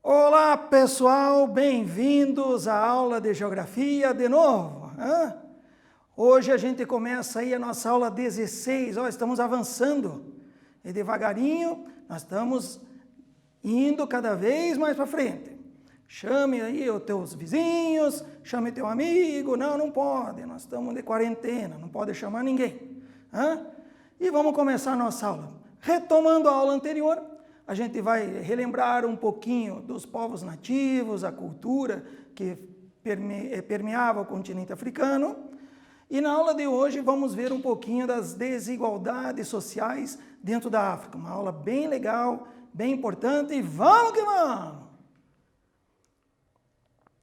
Olá pessoal, bem-vindos à aula de Geografia de novo. Hoje a gente começa aí a nossa aula 16, estamos avançando e devagarinho nós estamos indo cada vez mais para frente. Chame aí os teus vizinhos, chame teu amigo, não pode, nós estamos de quarentena, não pode chamar ninguém. E vamos começar a nossa aula. Retomando a aula anterior, a gente vai relembrar um pouquinho dos povos nativos, a cultura que permeava o continente africano. E na aula de hoje vamos ver um pouquinho das desigualdades sociais dentro da África. Uma aula bem legal, bem importante e vamos que vamos!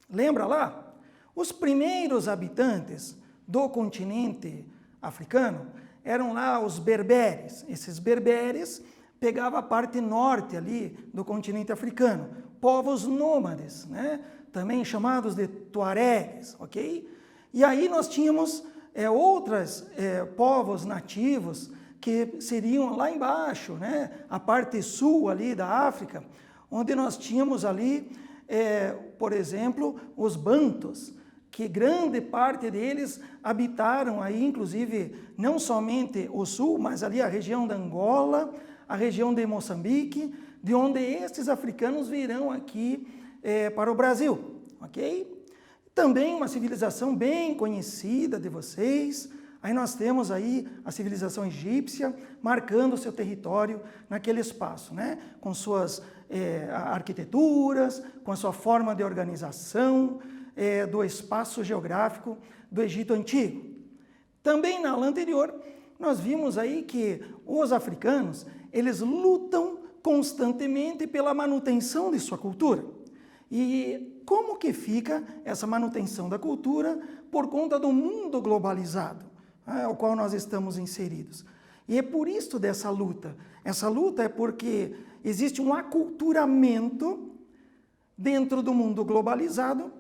Lembra lá? Os primeiros habitantes do continente africano eram lá os berberes. Esses berberes pegavam a parte norte ali do continente africano. Povos nômades, né? Também chamados de tuaregues, ok? E aí nós tínhamos outros povos nativos que seriam lá embaixo, né? A parte sul ali da África, onde nós tínhamos ali, por exemplo, os bantus, que grande parte deles habitaram aí, inclusive, não somente o sul, mas ali a região da Angola, a região de Moçambique, de onde estes africanos virão aqui para o Brasil, ok? Também uma civilização bem conhecida de vocês. Aí nós temos aí a civilização egípcia marcando seu território naquele espaço, né? Com suas arquiteturas, com a sua forma de organização do espaço geográfico do Egito Antigo. Também na aula anterior, nós vimos aí que os africanos, eles lutam constantemente pela manutenção de sua cultura. E como que fica essa manutenção da cultura por conta do mundo globalizado, ao qual nós estamos inseridos? E é por isso dessa luta. Essa luta é porque existe um aculturamento dentro do mundo globalizado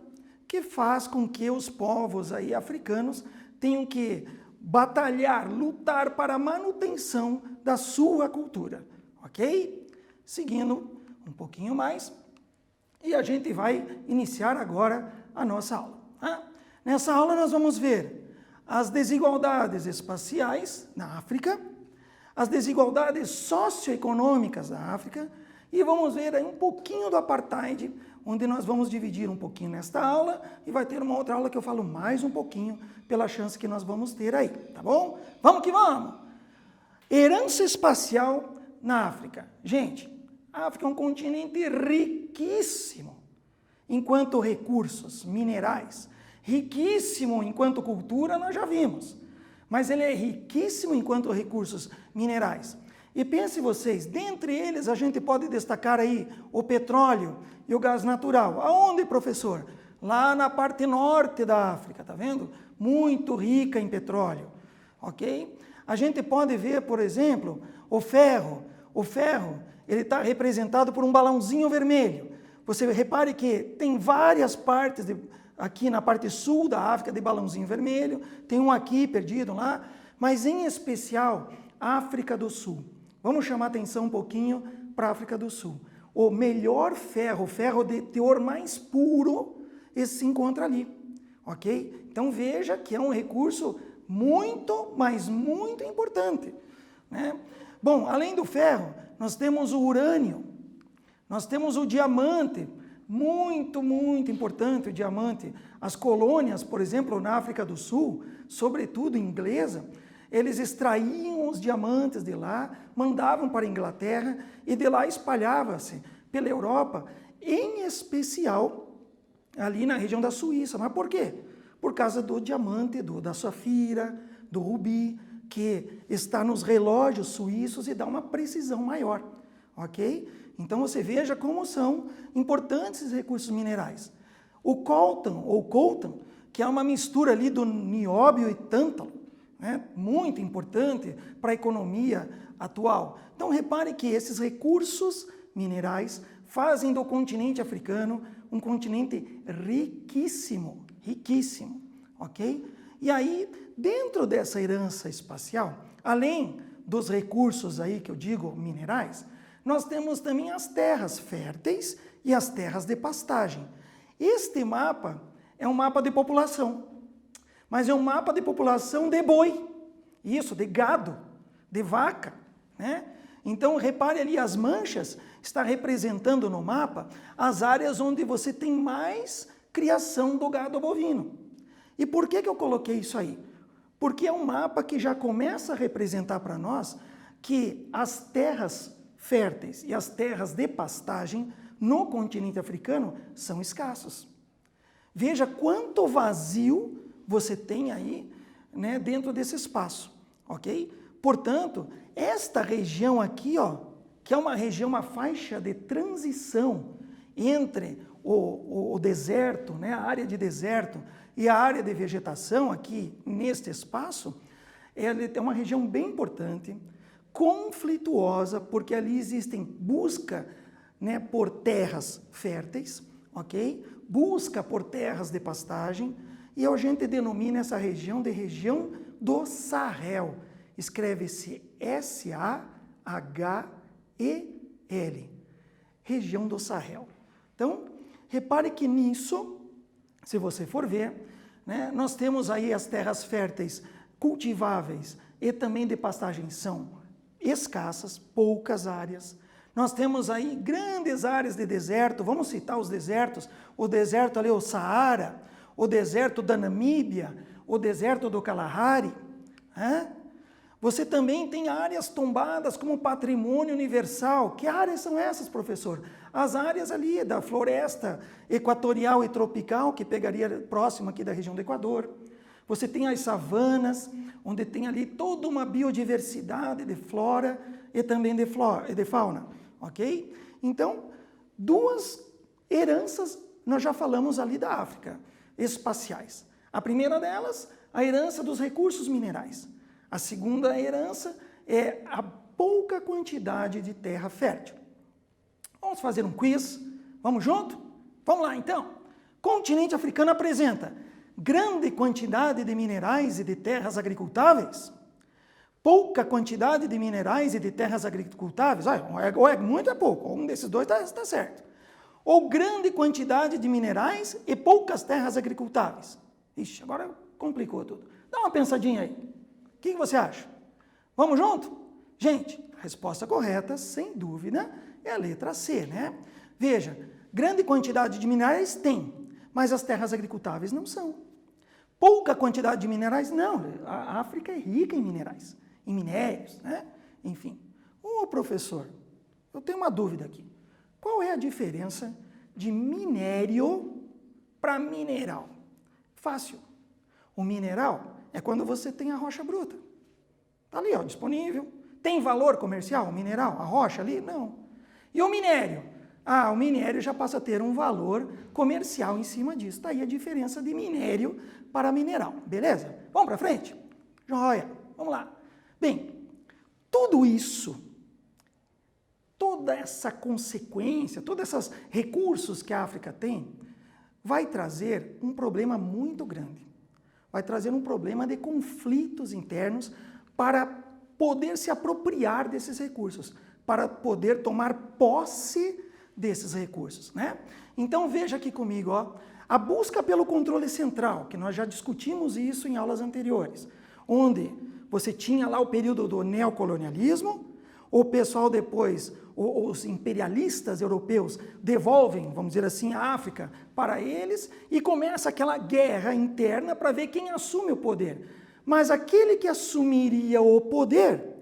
que faz com que os povos aí africanos tenham que batalhar, lutar para a manutenção da sua cultura, ok? Seguindo um pouquinho mais, e a gente vai iniciar agora a nossa aula. Nessa aula nós vamos ver as desigualdades espaciais na África, as desigualdades socioeconômicas da África, e vamos ver aí um pouquinho do apartheid, onde nós vamos dividir um pouquinho nesta aula, e vai ter uma outra aula que eu falo mais um pouquinho, pela chance que nós vamos ter aí, tá bom? Vamos que vamos! Herança espacial na África. Gente, a África é um continente riquíssimo enquanto recursos minerais, riquíssimo enquanto cultura, nós já vimos, mas ele é riquíssimo enquanto recursos minerais. E pense vocês, dentre eles a gente pode destacar aí o petróleo e o gás natural. Aonde, professor? Lá na parte norte da África, tá vendo? Muito rica em petróleo, ok? A gente pode ver, por exemplo, o ferro. O ferro, ele está representado por um balãozinho vermelho. Você repare que tem várias partes, aqui na parte sul da África, de balãozinho vermelho, tem um aqui perdido lá, mas em especial, África do Sul. Vamos chamar atenção um pouquinho para a África do Sul. O melhor ferro, o ferro de teor mais puro, esse se encontra ali, ok? Então veja que é um recurso muito, mas muito importante, né? Bom, além do ferro, nós temos o urânio, nós temos o diamante, muito, muito importante o diamante. As colônias, por exemplo, na África do Sul, sobretudo inglesa, eles extraíam os diamantes de lá, mandavam para a Inglaterra e de lá espalhava-se pela Europa, em especial ali na região da Suíça. Mas por quê? Por causa do diamante, da safira, do rubi, que está nos relógios suíços e dá uma precisão maior, ok? Então você veja como são importantes esses recursos minerais. O coltan, ou coltan, que é uma mistura ali do nióbio e tântalo, né? Muito importante para a economia atual. Então repare que esses recursos minerais fazem do continente africano um continente riquíssimo, riquíssimo, ok? E aí, dentro dessa herança espacial, além dos recursos aí que eu digo, minerais, nós temos também as terras férteis e as terras de pastagem. Este mapa é um mapa de população, mas é um mapa de população de boi, isso, de gado, de vaca, né? Então, repare ali, as manchas está representando no mapa as áreas onde você tem mais criação do gado bovino. E por que eu coloquei isso aí? Porque é um mapa que já começa a representar para nós que as terras férteis e as terras de pastagem no continente africano são escassos. Veja quanto vazio você tem aí, né, dentro desse espaço, ok? Portanto, esta região aqui, ó, que é uma região, uma faixa de transição entre o deserto, né, a área de deserto e a área de vegetação aqui neste espaço, é uma região bem importante, conflituosa, porque ali existem busca, né, por terras férteis, ok? Busca por terras de pastagem, e a gente denomina essa região de região do Sahel. Escreve-se S-A-H-E-L, região do Sahel. Então, repare que nisso, se você for ver, né, nós temos aí as terras férteis cultiváveis e também de pastagem são escassas, poucas áreas. Nós temos aí grandes áreas de deserto, vamos citar os desertos, o deserto ali, o Saara, o deserto da Namíbia, o deserto do Kalahari. Né? Você também tem áreas tombadas como patrimônio universal. Que áreas são essas, professor? As áreas ali da floresta equatorial e tropical, que pegaria próximo aqui da região do Equador. Você tem as savanas, onde tem ali toda uma biodiversidade de flora e também de fauna, ok? Então, duas heranças nós já falamos ali da África, espaciais. A primeira delas, a herança dos recursos minerais. A segunda herança é a pouca quantidade de terra fértil. Vamos fazer um quiz? Vamos junto? Vamos lá, então. Continente africano apresenta grande quantidade de minerais e de terras agricultáveis? Pouca quantidade de minerais e de terras agricultáveis? Ou é muito ou é pouco. Um desses dois está certo. Ou grande quantidade de minerais e poucas terras agricultáveis? Ixi, agora complicou tudo. Dá uma pensadinha aí. O que você acha? Vamos junto? Gente, a resposta correta, sem dúvida, é a letra C, né? Veja, grande quantidade de minerais tem, mas as terras agricultáveis não são. Pouca quantidade de minerais, não. A África é rica em minerais, em minérios, né? Enfim. Ô, professor, eu tenho uma dúvida aqui. Qual é a diferença de minério para mineral? Fácil. O mineral é quando você tem a rocha bruta. Está ali, ó, disponível. Tem valor comercial o mineral? A rocha ali? Não. E o minério? Ah, o minério já passa a ter um valor comercial em cima disso. Está aí a diferença de minério para mineral. Beleza? Vamos para frente? Joia. Vamos lá. Bem, tudo isso, toda essa consequência, todos esses recursos que a África tem, vai trazer um problema muito grande. Vai trazer um problema de conflitos internos para poder se apropriar desses recursos, para poder tomar posse desses recursos, né? Então veja aqui comigo, ó, a busca pelo controle central, que nós já discutimos isso em aulas anteriores, onde você tinha lá o período do neocolonialismo, o pessoal depois, os imperialistas europeus devolvem, vamos dizer assim, a África para eles e começa aquela guerra interna para ver quem assume o poder. Mas aquele que assumiria o poder,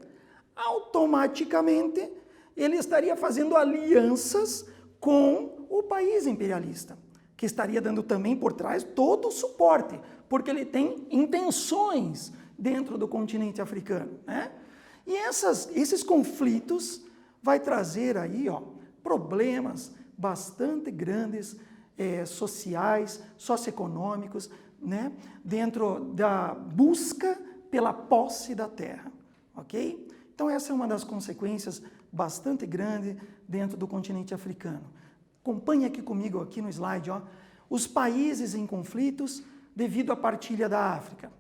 automaticamente, ele estaria fazendo alianças com o país imperialista, que estaria dando também por trás todo o suporte, porque ele tem intenções dentro do continente africano, né? E esses conflitos vai trazer aí, ó, problemas bastante grandes, sociais, socioeconômicos, né, dentro da busca pela posse da terra, ok? Então essa é uma das consequências bastante grande dentro do continente africano. Acompanhe aqui comigo, aqui no slide, ó, os países em conflitos devido à partilha da África.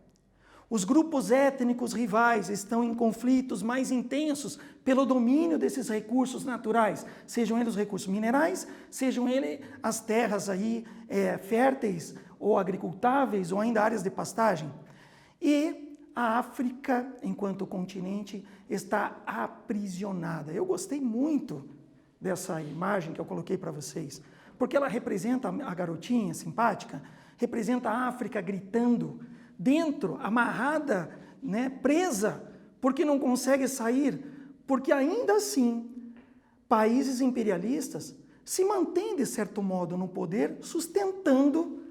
Os grupos étnicos rivais estão em conflitos mais intensos pelo domínio desses recursos naturais, sejam eles os recursos minerais, sejam eles as terras aí, férteis ou agricultáveis ou ainda áreas de pastagem. E a África, enquanto continente, está aprisionada. Eu gostei muito dessa imagem que eu coloquei para vocês, porque ela representa a garotinha simpática, representa a África gritando, dentro, amarrada, né, presa, porque não consegue sair, porque ainda assim, países imperialistas se mantêm, de certo modo, no poder, sustentando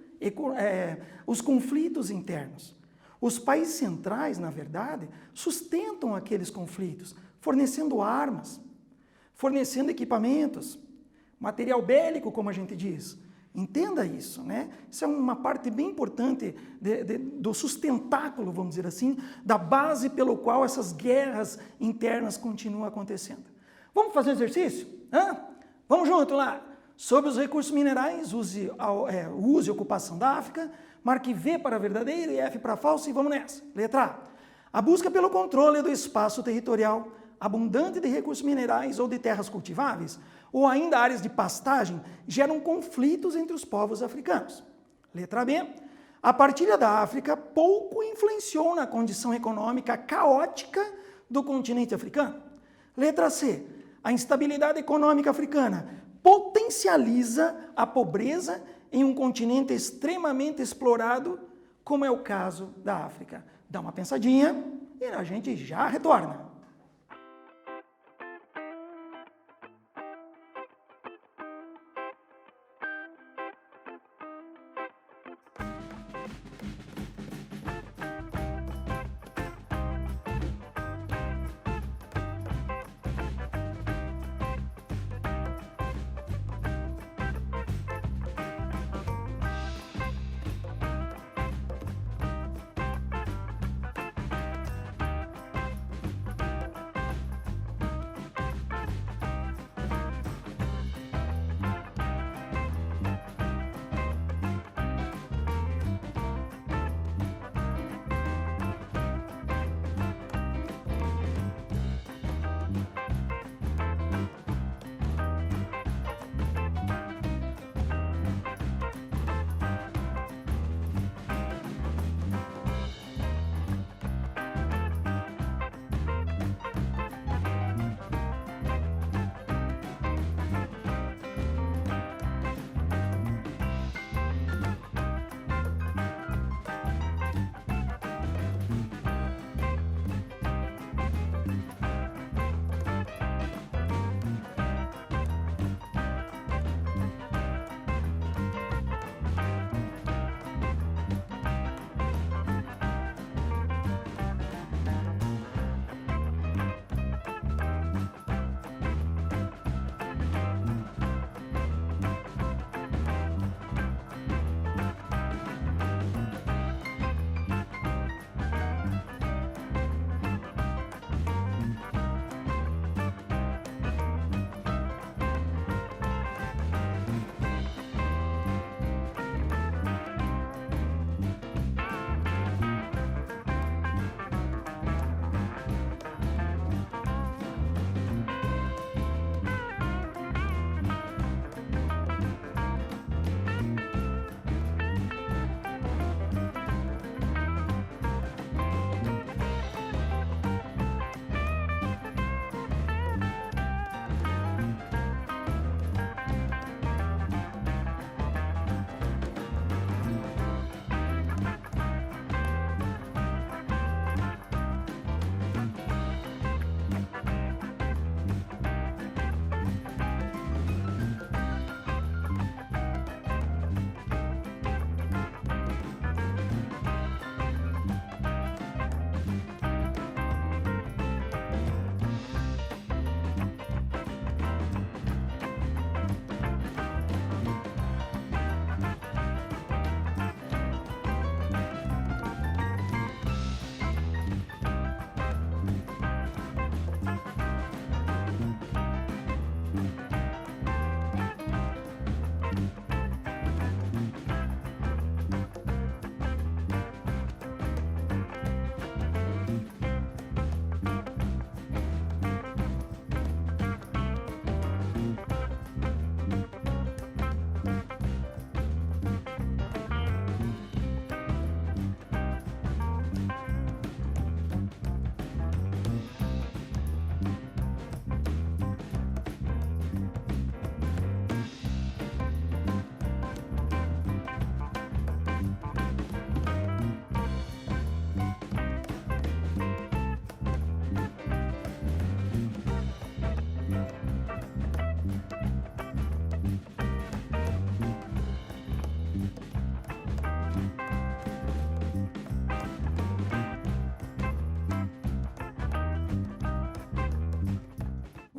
os conflitos internos. Os países centrais, na verdade, sustentam aqueles conflitos, fornecendo armas, fornecendo equipamentos, material bélico, como a gente diz. Entenda isso, né? Isso é uma parte bem importante do sustentáculo, vamos dizer assim, da base pelo qual essas guerras internas continuam acontecendo. Vamos fazer um exercício? Vamos junto lá. Sobre os recursos minerais, use e ocupação da África, marque V para verdadeiro e F para falso e vamos nessa. Letra A. A busca pelo controle do espaço territorial abundante de recursos minerais ou de terras cultiváveis, ou ainda áreas de pastagem, geram conflitos entre os povos africanos. Letra B. A partilha da África pouco influenciou na condição econômica caótica do continente africano. Letra C. A instabilidade econômica africana potencializa a pobreza em um continente extremamente explorado, como é o caso da África. Dá uma pensadinha e a gente já retorna.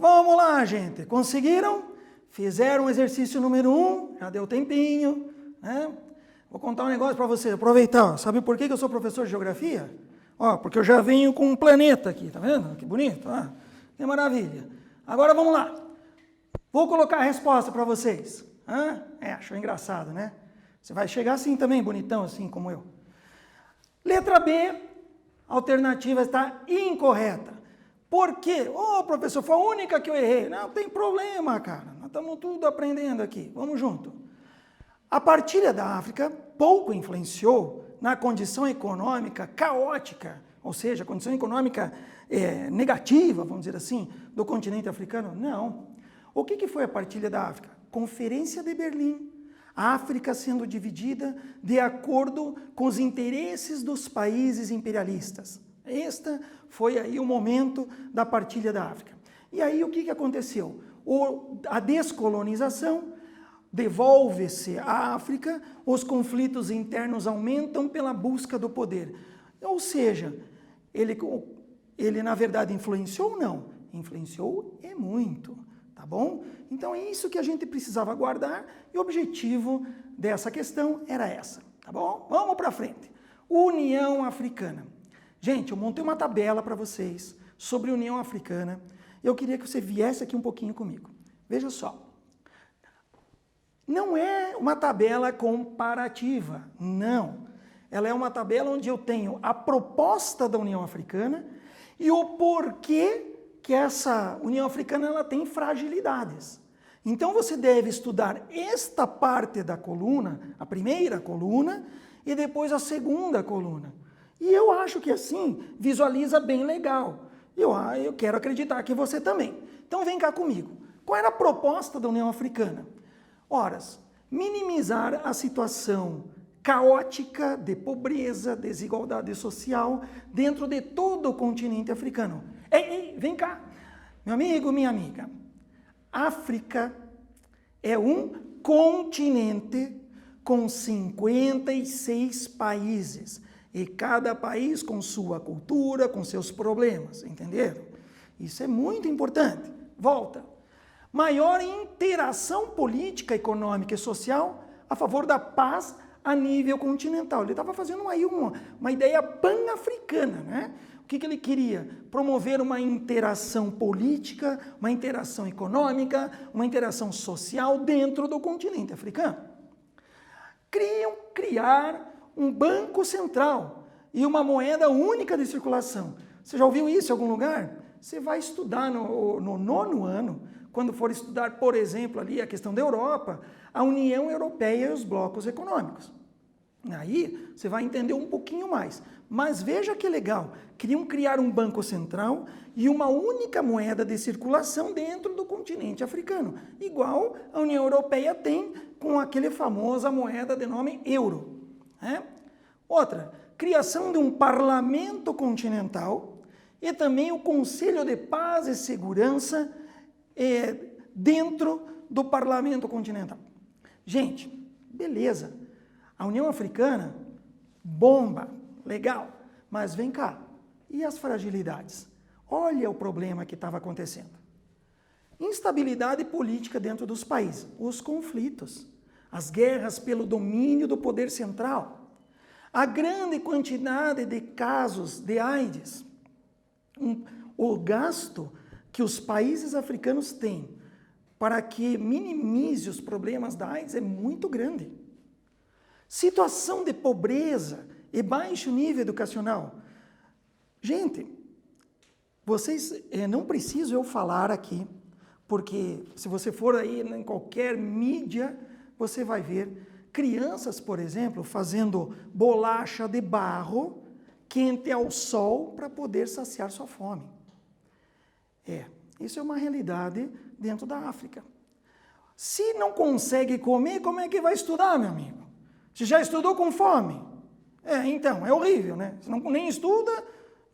Vamos lá, gente. Conseguiram? Fizeram o exercício número 1, já deu tempinho, né? Vou contar um negócio para vocês, aproveitar. Ó. Sabe por que eu sou professor de geografia? Ó, porque eu já venho com um planeta aqui, tá vendo? Que bonito, ah, que maravilha. Agora vamos lá. Vou colocar a resposta para vocês. Achou engraçado, né? Você vai chegar assim também, bonitão, assim como eu. Letra B, a alternativa está incorreta. Por quê? Professor, foi a única que eu errei. Não tem problema, cara. Nós estamos tudo aprendendo aqui. Vamos junto. A partilha da África pouco influenciou na condição econômica caótica, ou seja, a condição econômica negativa, vamos dizer assim, do continente africano? Não. O que foi a partilha da África? Conferência de Berlim. A África sendo dividida de acordo com os interesses dos países imperialistas. Este foi aí o momento da partilha da África. E aí o que aconteceu? A descolonização devolve-se à África, os conflitos internos aumentam pela busca do poder. Ou seja, ele na verdade influenciou ou não? Influenciou e muito, tá bom? Então é isso que a gente precisava guardar e o objetivo dessa questão era essa, tá bom? Vamos para frente. União Africana. Gente, eu montei uma tabela para vocês sobre União Africana. Eu queria que você viesse aqui um pouquinho comigo. Veja só. Não é uma tabela comparativa, não. Ela é uma tabela onde eu tenho a proposta da União Africana e o porquê que essa União Africana ela tem fragilidades. Então você deve estudar esta parte da coluna, a primeira coluna, e depois a segunda coluna. E eu acho que assim visualiza bem legal. Eu quero acreditar que você também. Então vem cá comigo. Qual era a proposta da União Africana? Ora, minimizar a situação caótica de pobreza, desigualdade social dentro de todo o continente africano. Ei, vem cá, meu amigo, minha amiga. África é um continente com 56 países e cada país com sua cultura, com seus problemas, entenderam? Isso é muito importante. Volta. Maior interação política, econômica e social a favor da paz a nível continental. Ele estava fazendo aí uma ideia pan-africana, né? O que ele queria? Promover uma interação política, uma interação econômica, uma interação social dentro do continente africano. Queriam criar um banco central e uma moeda única de circulação. Você já ouviu isso em algum lugar? Você vai estudar no 9º ano, quando for estudar, por exemplo, ali a questão da Europa, a União Europeia e os blocos econômicos. Aí você vai entender um pouquinho mais. Mas veja que legal, queriam criar um banco central e uma única moeda de circulação dentro do continente africano, igual a União Europeia tem com aquele famosa moeda de nome euro. Né? Outra, criação de um parlamento continental e também o Conselho de Paz e Segurança dentro do parlamento continental. Gente, beleza, a União Africana, bomba, legal, mas vem cá, e as fragilidades? Olha o problema que estava acontecendo. Instabilidade política dentro dos países, os conflitos, as guerras pelo domínio do poder central, a grande quantidade de casos de AIDS, o gasto que os países africanos têm para que minimize os problemas da AIDS é muito grande. Situação de pobreza e baixo nível educacional. Gente, vocês não precisam eu falar aqui, porque se você for aí em qualquer mídia, você vai ver crianças, por exemplo, fazendo bolacha de barro quente ao sol para poder saciar sua fome. Isso é uma realidade dentro da África. Se não consegue comer, como é que vai estudar, meu amigo? Você já estudou com fome? Então, é horrível, né? Você nem estuda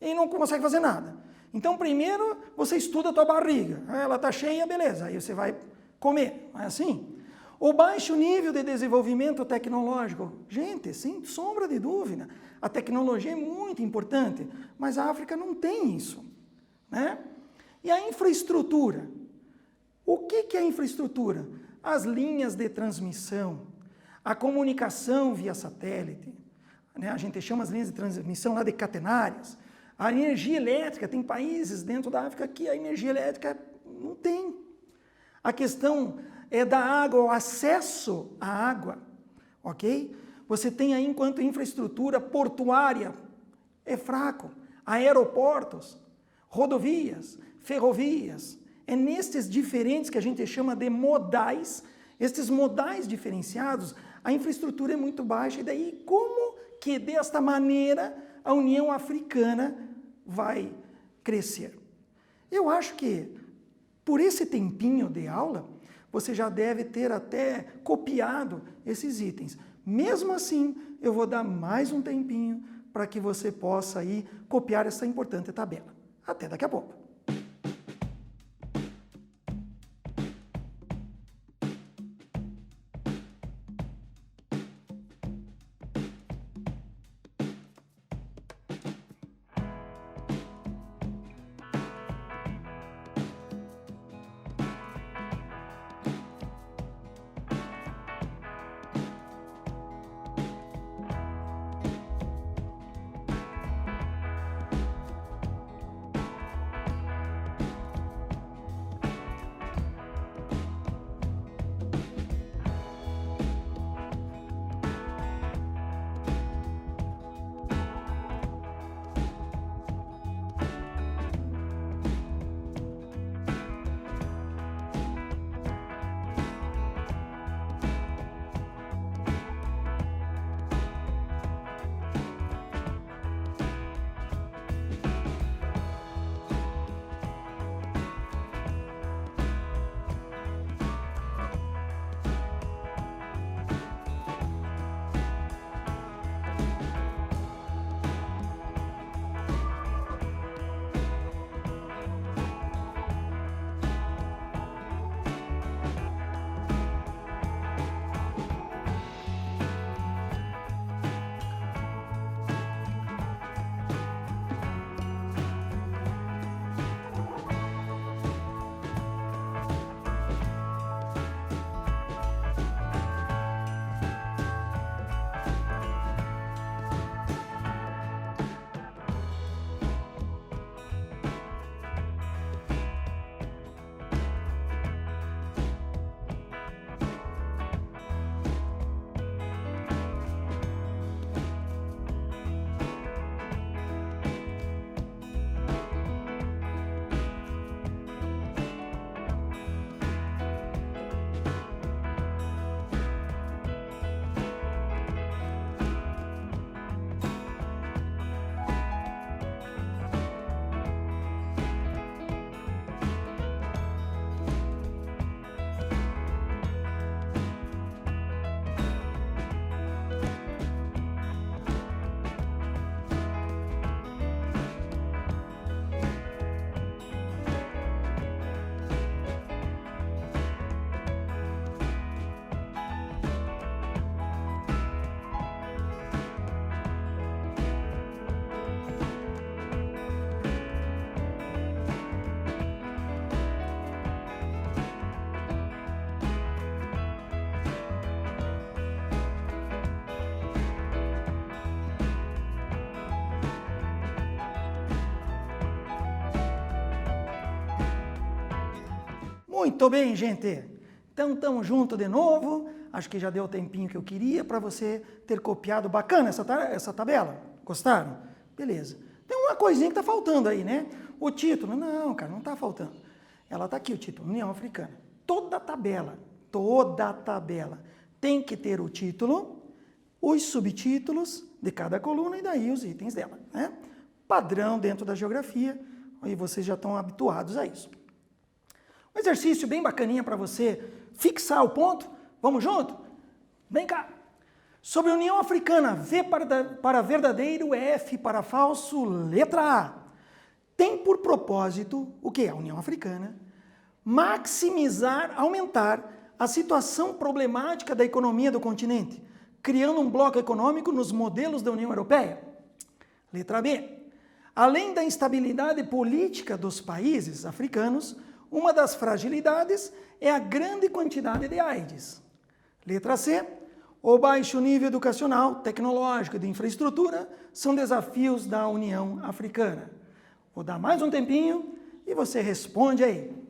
e não consegue fazer nada. Então, primeiro, você estuda a tua barriga. Ela está cheia, beleza, aí você vai comer. Não é assim? O baixo nível de desenvolvimento tecnológico. Gente, sem sombra de dúvida, a tecnologia é muito importante, mas a África não tem isso, né? E a infraestrutura? O que é a infraestrutura? As linhas de transmissão, a comunicação via satélite, né? A gente chama as linhas de transmissão lá de catenárias, a energia elétrica, tem países dentro da África que a energia elétrica não tem. A questão é da água, o acesso à água, ok? Você tem aí, enquanto infraestrutura portuária, é fraco, aeroportos, rodovias, ferrovias, é nestes diferentes que a gente chama de modais, estes modais diferenciados, a infraestrutura é muito baixa, e daí como que desta maneira a União Africana vai crescer? Eu acho que por esse tempinho de aula, você já deve ter até copiado esses itens. Mesmo assim, eu vou dar mais um tempinho para que você possa aí copiar essa importante tabela. Até daqui a pouco. Muito bem, gente. Então, estamos juntos de novo. Acho que já deu o tempinho que eu queria para você ter copiado. Bacana essa tabela? Gostaram? Beleza. Tem uma coisinha que está faltando aí, né? O título. Não, cara, não está faltando. Ela está aqui, o título, União Africana. Toda tabela tem que ter o título, os subtítulos de cada coluna e daí os itens dela, né? Padrão dentro da geografia, e vocês já estão habituados a isso. Um exercício bem bacaninha para você fixar o ponto. Vamos junto? Vem cá. Sobre a União Africana, V para verdadeiro, F para falso, letra A. Tem por propósito, o que? A União Africana, maximizar, aumentar a situação problemática da economia do continente, criando um bloco econômico nos modelos da União Europeia. Letra B. Além da instabilidade política dos países africanos, uma das fragilidades é a grande quantidade de AIDS. Letra C, o baixo nível educacional, tecnológico e de infraestrutura são desafios da União Africana. Vou dar mais um tempinho e você responde aí.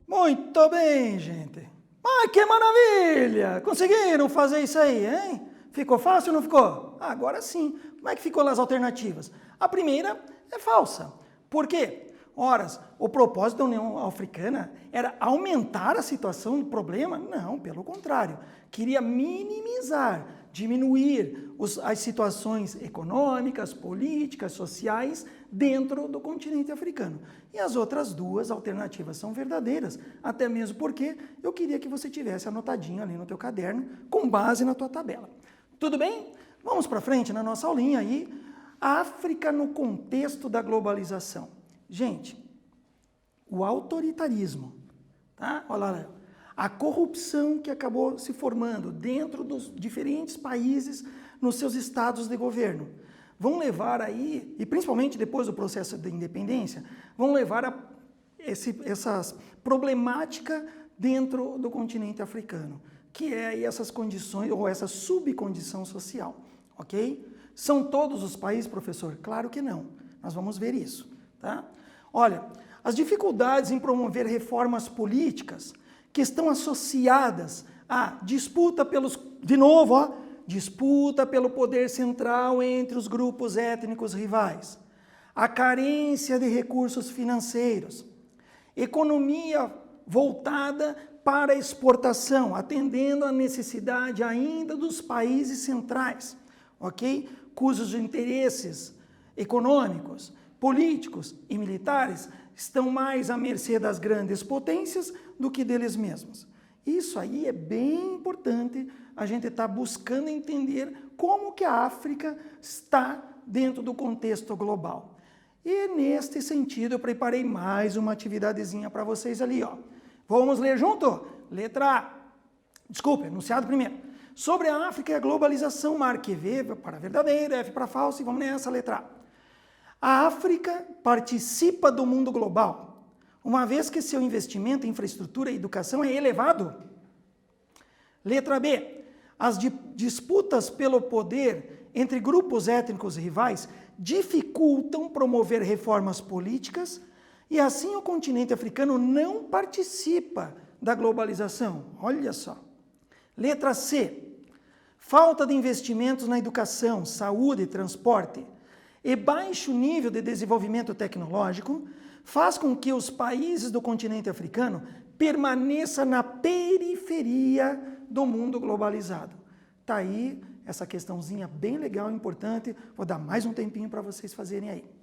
Muito bem, gente. Ai, que maravilha! Conseguiram fazer isso aí, hein? Ficou fácil ou não ficou? Agora sim. Como é que ficou as alternativas? A primeira é falsa. Por quê? Ora, o propósito da União Africana era aumentar a situação do problema? Não, pelo contrário. Queria minimizar, diminuir as situações econômicas, políticas, sociais dentro do continente africano. E as outras duas alternativas são verdadeiras, até mesmo porque eu queria que você tivesse anotadinho ali no teu caderno, com base na tua tabela. Tudo bem? Vamos para frente na nossa aulinha aí. África no contexto da globalização. Gente, o autoritarismo, tá? Olha lá, a corrupção que acabou se formando dentro dos diferentes países nos seus estados de governo, vão levar aí, e principalmente depois do processo de independência, vão levar a essa problemática dentro do continente africano, que é aí essas condições, ou essa subcondição social, ok? São todos os países, professor? Claro que não, nós vamos ver isso, tá? Olha, as dificuldades em promover reformas políticas que estão associadas à disputa pelos, de novo, ó, disputa pelo poder central entre os grupos étnicos rivais, a carência de recursos financeiros, economia voltada para a exportação, atendendo à necessidade ainda dos países centrais, ok? Cujos interesses econômicos políticos e militares estão mais à mercê das grandes potências do que deles mesmos. Isso aí é bem importante, a gente está buscando entender como que a África está dentro do contexto global. E neste sentido eu preparei mais uma atividadezinha para vocês ali, ó. Vamos ler junto? Letra A. Desculpe, enunciado primeiro. Sobre a África e a globalização, marque V para verdadeiro, F para falso e vamos nessa, letra A. A África participa do mundo global, uma vez que seu investimento em infraestrutura e educação é elevado. Letra B. As disputas pelo poder entre grupos étnicos rivais dificultam promover reformas políticas e assim o continente africano não participa da globalização. Olha só. Letra C. Falta de investimentos na educação, saúde e transporte e baixo nível de desenvolvimento tecnológico faz com que os países do continente africano permaneçam na periferia do mundo globalizado. Tá aí essa questãozinha bem legal e importante. Vou dar mais um tempinho para vocês fazerem aí.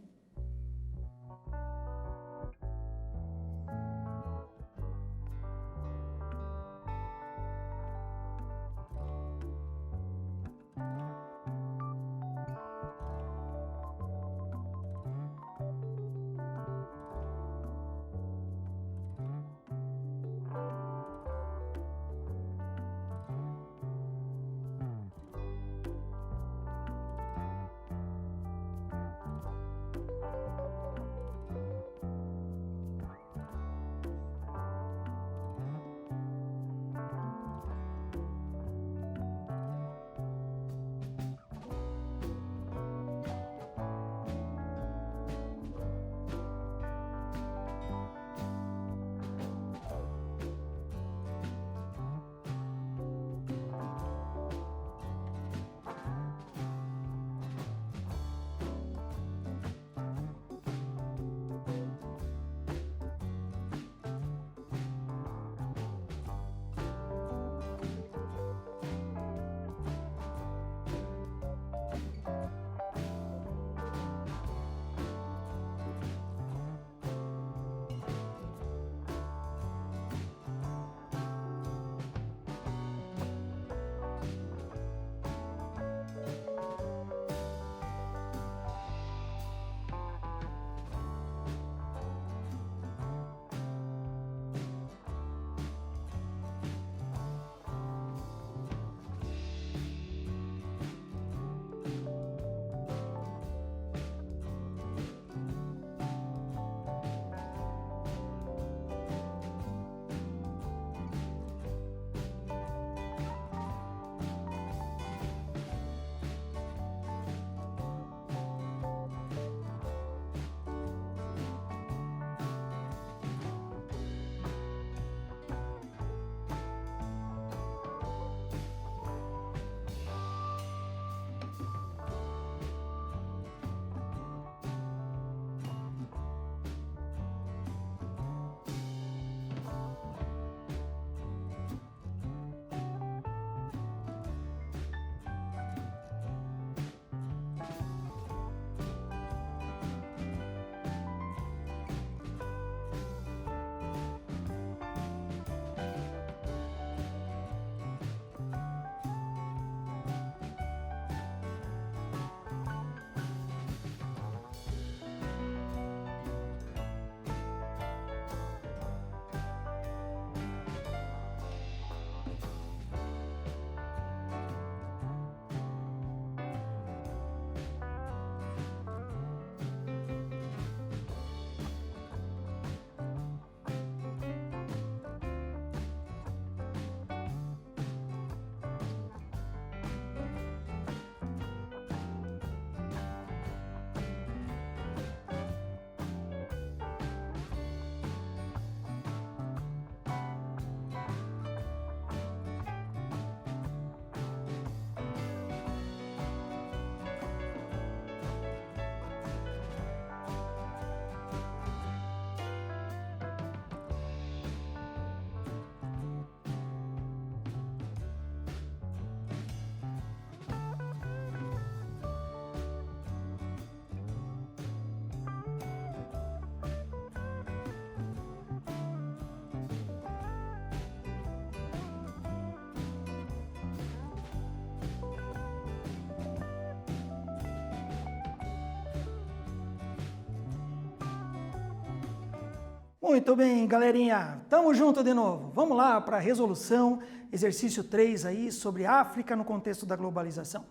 Muito bem, galerinha, tamo junto de novo. Vamos lá para a resolução, exercício 3 aí, sobre África no contexto da globalização.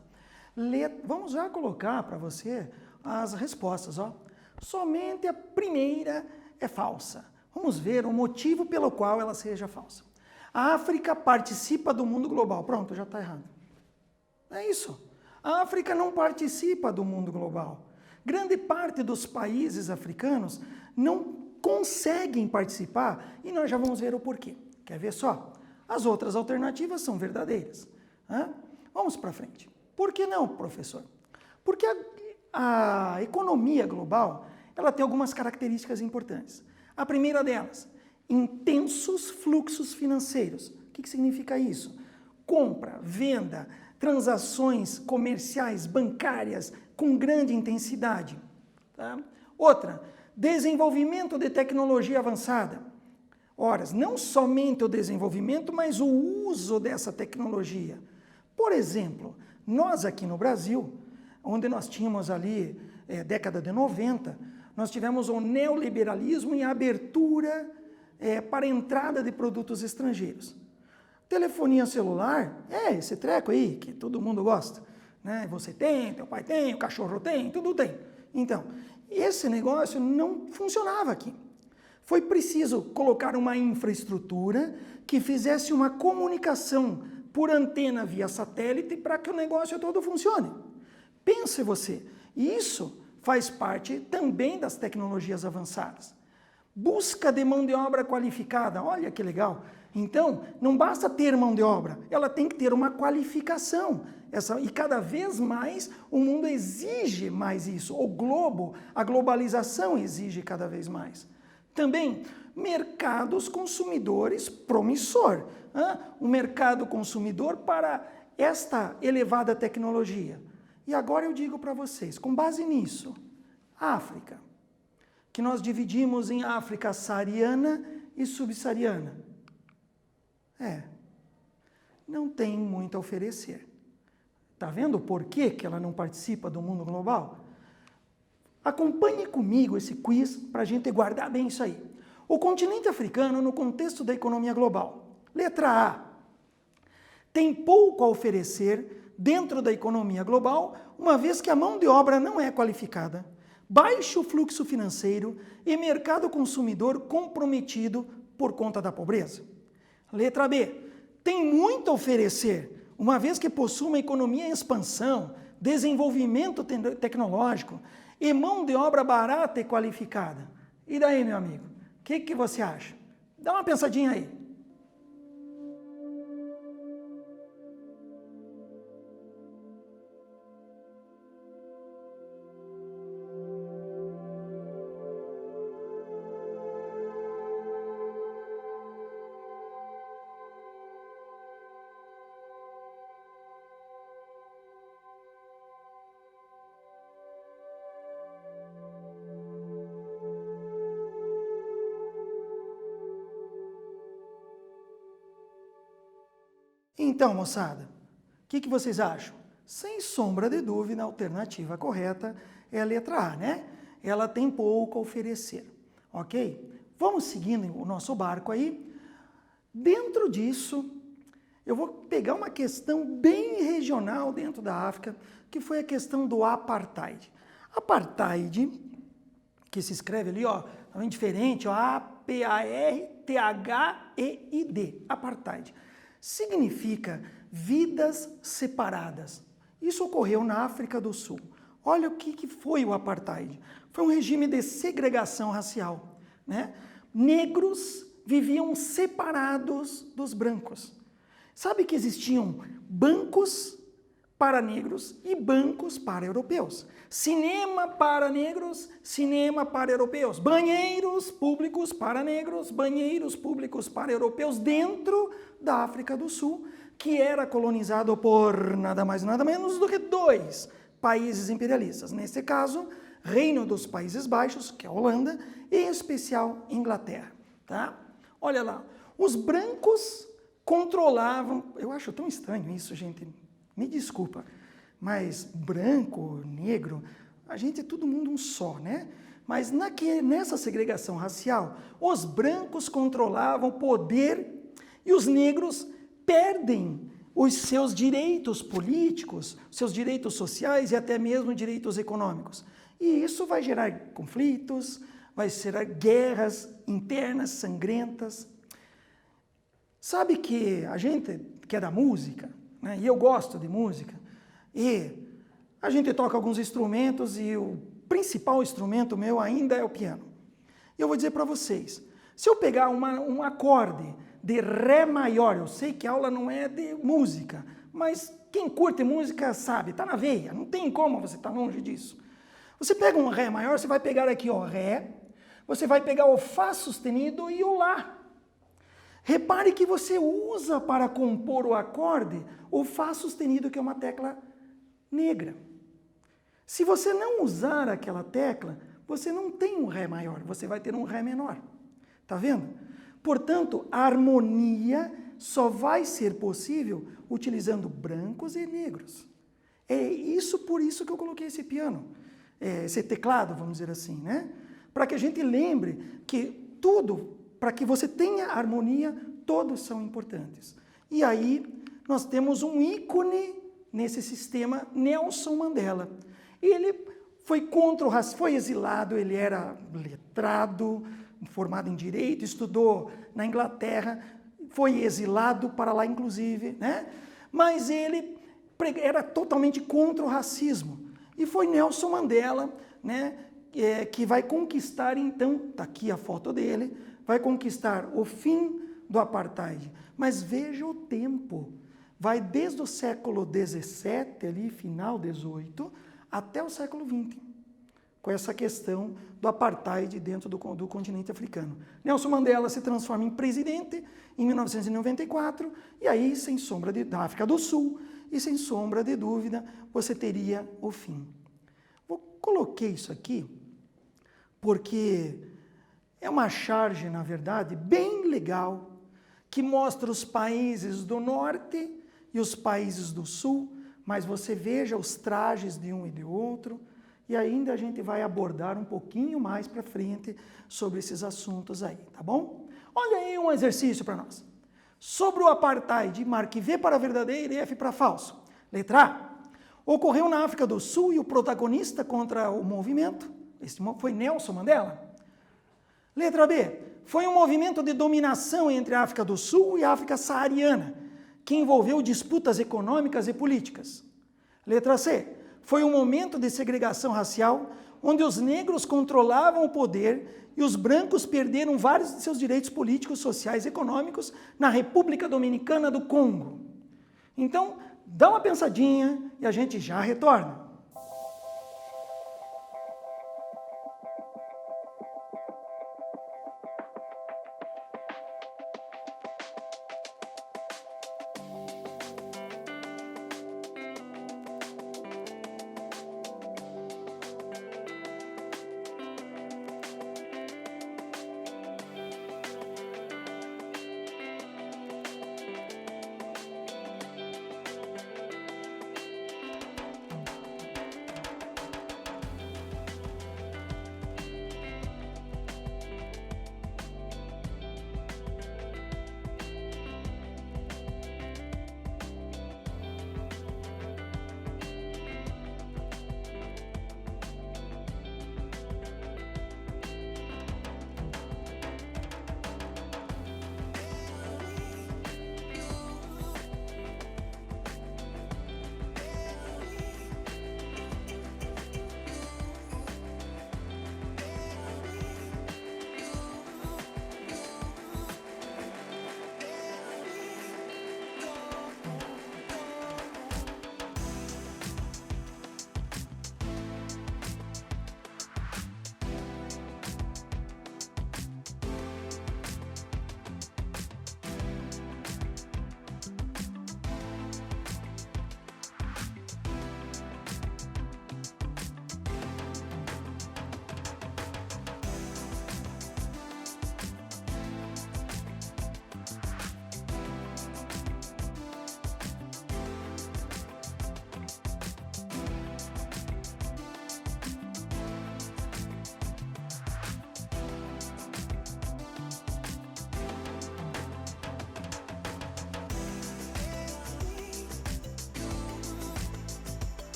Vamos já colocar para você as respostas, ó. Somente a primeira é falsa. Vamos ver o motivo pelo qual ela seja falsa. A África participa do mundo global. Pronto, já está errado. É isso. A África não participa do mundo global. Grande parte dos países africanos não conseguem participar e nós já vamos ver o porquê. Quer ver só? As outras alternativas são verdadeiras. Vamos para frente. Por que não, professor? Porque a economia global ela tem algumas características importantes. A primeira delas, intensos fluxos financeiros. O que significa isso? Compra, venda, transações comerciais, bancárias com grande intensidade. Tá? Outra, desenvolvimento de tecnologia avançada. Ora, não somente o desenvolvimento, mas o uso dessa tecnologia. Por exemplo, nós aqui no Brasil, onde nós tínhamos ali, década de 90, nós tivemos o neoliberalismo e a abertura para a entrada de produtos estrangeiros. Telefonia celular, esse treco aí que todo mundo gosta. Né? Você tem, teu pai tem, o cachorro tem, tudo tem. Então, esse negócio não funcionava aqui. Foi preciso colocar uma infraestrutura que fizesse uma comunicação por antena via satélite para que o negócio todo funcione. Pense você, isso faz parte também das tecnologias avançadas. Busca de mão de obra qualificada, olha que legal. Então, não basta ter mão de obra, ela tem que ter uma qualificação. E cada vez mais o mundo exige mais isso. O globo, a globalização exige cada vez mais. Também, mercados consumidores promissor. Um mercado consumidor para esta elevada tecnologia. E agora eu digo para vocês, com base nisso, África, que nós dividimos em África saariana e subsaariana. Não tem muito a oferecer. Está vendo por que ela não participa do mundo global? Acompanhe comigo esse quiz para a gente guardar bem isso aí. O continente africano no contexto da economia global. Letra A. Tem pouco a oferecer dentro da economia global, uma vez que a mão de obra não é qualificada, baixo fluxo financeiro e mercado consumidor comprometido por conta da pobreza. Letra B. Tem muito a oferecer, uma vez que possui uma economia em expansão, desenvolvimento tecnológico e mão de obra barata e qualificada. E daí, meu amigo? O que você acha? Dá uma pensadinha aí. Então, moçada, o que vocês acham? Sem sombra de dúvida, a alternativa correta é a letra A, né? Ela tem pouco a oferecer, ok? Vamos seguindo o nosso barco aí. Dentro disso, eu vou pegar uma questão bem regional dentro da África, que foi a questão do apartheid. Apartheid, que se escreve ali, ó, também diferente, ó, A-P-A-R-T-H-E-I-D, apartheid. Significa vidas separadas. Isso ocorreu na África do Sul. Olha o que foi o apartheid. Foi um regime de segregação racial, né? Negros viviam separados dos brancos. Sabe que existiam bancos para negros e bancos para europeus. Cinema para negros, cinema para europeus. Banheiros públicos para negros, banheiros públicos para europeus dentro da África do Sul, que era colonizado por nada mais nada menos do que 2 países imperialistas. Nesse caso, Reino dos Países Baixos, que é a Holanda, e em especial Inglaterra. Tá? Olha lá, os brancos controlavam, eu acho tão estranho isso, gente, me desculpa, mas branco, negro, a gente é todo mundo um só, né? Mas nessa segregação racial, os brancos controlavam o poder e os negros perdem os seus direitos políticos, seus direitos sociais e até mesmo direitos econômicos. E isso vai gerar conflitos, vai gerar guerras internas sangrentas. Sabe que a gente que é da música, né, e eu gosto de música, e a gente toca alguns instrumentos e o principal instrumento meu ainda é o piano. E eu vou dizer para vocês, se eu pegar um acorde de Ré maior, eu sei que a aula não é de música, mas quem curte música sabe, está na veia, não tem como você estar longe disso. Você pega um Ré maior, você vai pegar aqui ó, Ré, você vai pegar o Fá sustenido e o Lá. Repare que você usa para compor o acorde o Fá sustenido, que é uma tecla negra. Se você não usar aquela tecla, você não tem um Ré maior, você vai ter um Ré menor. Tá vendo? Portanto, a harmonia só vai ser possível utilizando brancos e negros. É isso por isso que eu coloquei esse piano, esse teclado, vamos dizer assim, né? Para que a gente lembre que tudo, para que você tenha harmonia, todos são importantes. E aí nós temos um ícone nesse sistema, Nelson Mandela. Ele foi contra o racismo, foi exilado, ele era letrado, formado em Direito, estudou na Inglaterra, foi exilado para lá inclusive, né? Mas ele era totalmente contra o racismo. E foi Nelson Mandela, né, que vai conquistar então, está aqui a foto dele, vai conquistar o fim do apartheid. Mas veja o tempo, vai desde o século XVII, ali, final XVIII, até o século XX, com essa questão do apartheid dentro do continente africano. Nelson Mandela se transforma em presidente em 1994, e aí, sem sombra da África do Sul, e sem sombra de dúvida, você teria o fim. Coloquei isso aqui porque é uma charge, na verdade, bem legal, que mostra os países do norte e os países do sul, mas você veja os trajes de um e de outro, e ainda a gente vai abordar um pouquinho mais para frente sobre esses assuntos aí, tá bom? Olha aí um exercício para nós. Sobre o apartheid, marque V para verdadeiro e F para falso. Letra A. Ocorreu na África do Sul e o protagonista contra o movimento, esse foi Nelson Mandela. Letra B. Foi um movimento de dominação entre a África do Sul e a África saariana, que envolveu disputas econômicas e políticas. Letra C. Foi um momento de segregação racial, onde os negros controlavam o poder e os brancos perderam vários de seus direitos políticos, sociais e econômicos na República Dominicana do Congo. Então, dá uma pensadinha e a gente já retorna.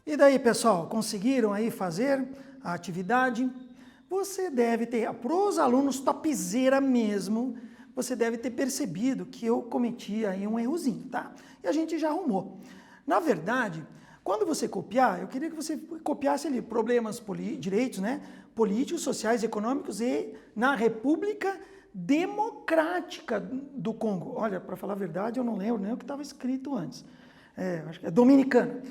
E daí, pessoal, conseguiram aí fazer a atividade? Você deve ter, para os alunos topzera mesmo, você deve ter percebido que eu cometi aí um errozinho, tá? E a gente já arrumou. Na verdade, quando você copiar, eu queria que você copiasse ali problemas, direitos, né? Políticos, sociais, econômicos e na República Democrática do Congo. Olha, para falar a verdade, eu não lembro nem o que estava escrito antes. Acho que é dominicana.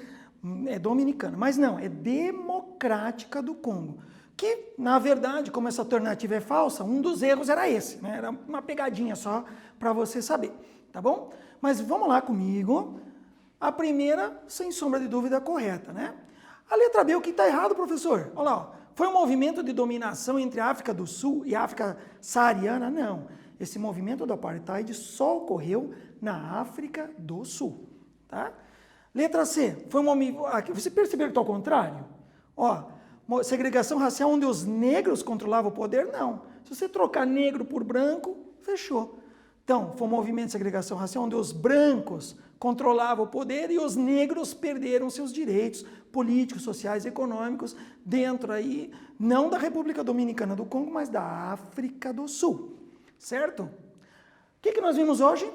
É dominicana, mas não, é Democrática do Congo. Que, na verdade, como essa alternativa é falsa, um dos erros era esse, né? Era uma pegadinha só para você saber, tá bom? Mas vamos lá comigo. A primeira, sem sombra de dúvida, correta, né? A letra B, o que está errado, professor? Olha lá, ó. Foi um movimento de dominação entre a África do Sul e a África saariana? Não. Esse movimento do apartheid só ocorreu na África do Sul, tá? Letra C, foi uma... Você percebeu que está ao contrário? Ó, segregação racial onde os negros controlavam o poder? Não. Se você trocar negro por branco, fechou. Então, foi um movimento de segregação racial onde os brancos controlavam o poder e os negros perderam seus direitos políticos, sociais e econômicos dentro aí, não da República Dominicana do Congo, mas da África do Sul. Certo? O que nós vimos hoje?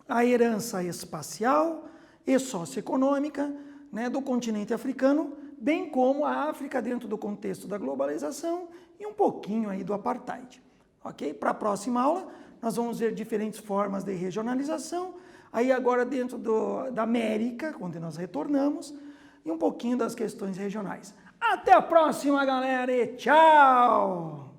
A herança espacial e socioeconômica, né, do continente africano, bem como a África dentro do contexto da globalização e um pouquinho aí do apartheid. Ok? Para a próxima aula, nós vamos ver diferentes formas de regionalização, aí agora dentro da América, onde nós retornamos, e um pouquinho das questões regionais. Até a próxima, galera, e tchau!